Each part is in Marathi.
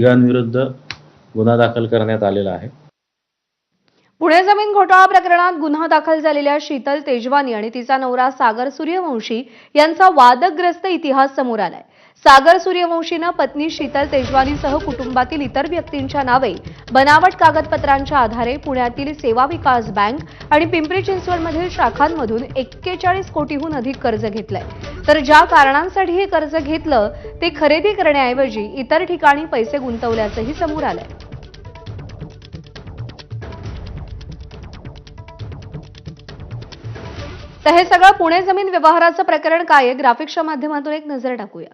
तिघांविरुद्ध गुन्हा दाखल करण्यात आलेला आहे। पुणे जमीन घोटाळा प्रकरणात गुन्हा दाखल झालेल्या शीतल तेजवानी आणि तिचा नवरा सागर सूर्यवंशी यांचा वादग्रस्त इतिहास समोर आलाय। सागर सूर्यवंशीनं पत्नी शीतल तेजवानीसह कुटुंबातील इतर व्यक्तींच्या नावे बनावट कागदपत्रांच्या आधारे पुण्यातील सेवा विकास बँक आणि पिंपरी चिंचवडमधील शाखांमधून 41 कोटीहून अधिक कर्ज घेतलंय। तर ज्या कारणांसाठी हे कर्ज घेतलं ते खरेदी करण्याऐवजी इतर ठिकाणी पैसे गुंतवल्याचंही समोर आलंय। तर हे सगळं पुणे जमीन व्यवहाराचं प्रकरण काय आहे, ग्राफिक्सच्या माध्यमातून एक नजर टाकूया।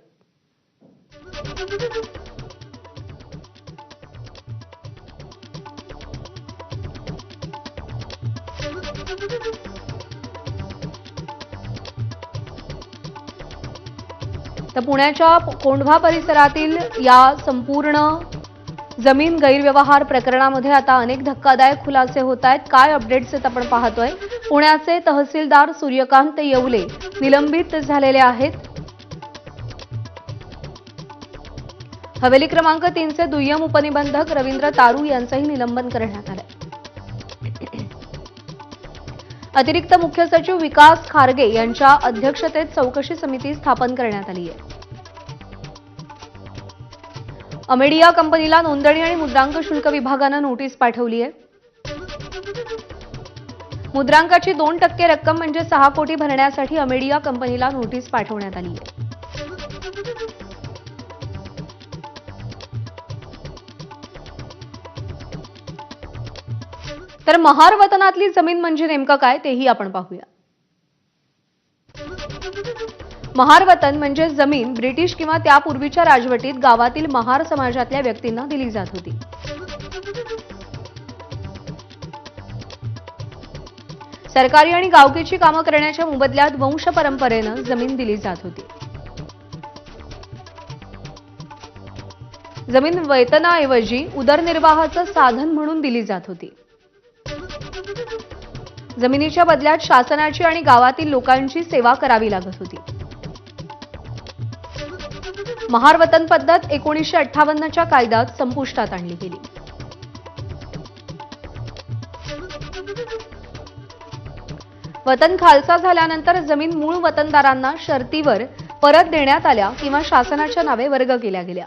तर पुण्याच्या कोंढवा परिसरातील या संपूर्ण जमीन गैरव्यवहार प्रकरणामध्ये आता अनेक धक्कादायक खुलासे होत आहेत। काय अपडेट्स आहेत आपण पाहतोय। पुण्याचे तहसीलदार सूर्यकांत येवले निलंबित झालेले आहेत। हवेली क्रमांक 3 चे दुय्यम उपनिबंधक रवींद्र तारू यांचंही निलंबन करण्यात आलंय। अतिरिक्त मुख्य सचिव विकास खारगे यांच्या अध्यक्षतेत चौकशी समिती स्थापन करण्यात आली आहे। अमेडिया कंपनीला नोंदणी आणि मुद्रांक शुल्क विभागानं नोटीस पाठवली आहे। मुद्रांकाची 2% रक्कम म्हणजे 6 कोटी भरण्यासाठी अमेडिया कंपनीला नोटीस पाठवण्यात आली आहे। तर महार वतनातली जमीन म्हणजे नेमकं काय तेही आपण पाहूया। महार वतन म्हणजे जमीन ब्रिटिश किंवा त्यापूर्वीच्या राजवटीत गावातील महार समाजातल्या व्यक्तींना दिली जात होती। सरकारी आणि गावकीची कामं करण्याच्या मोबदल्यात वंश परंपरेनं जमीन दिली जात होती। जमीन वेतनाऐवजी उदरनिर्वाहाचं साधन म्हणून दिली जात होती। जमिनीच्या बदल्यात शासनाची आणि गावातील लोकांची सेवा करावी लागत होती। महार वतन पद्धत 1958च्या कायद्यात संपुष्टात आणली गेली। वतन खालसा झाल्यानंतर जमीन मूळ वतनदारांना शर्तीवर परत देण्यात आल्या किंवा शासनाच्या नावे वर्ग केल्या गेल्या।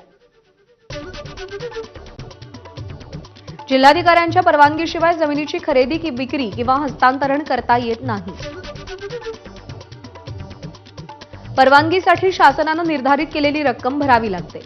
जिल्हाधिकाऱ्यांच्या परवानगीशिवाय जमिनीची खरेदी विक्री किंवा हस्तांतरण करता येत नाही। परवानगीसाठी शासनानं निर्धारित केलेली रक्कम भरावी लागते।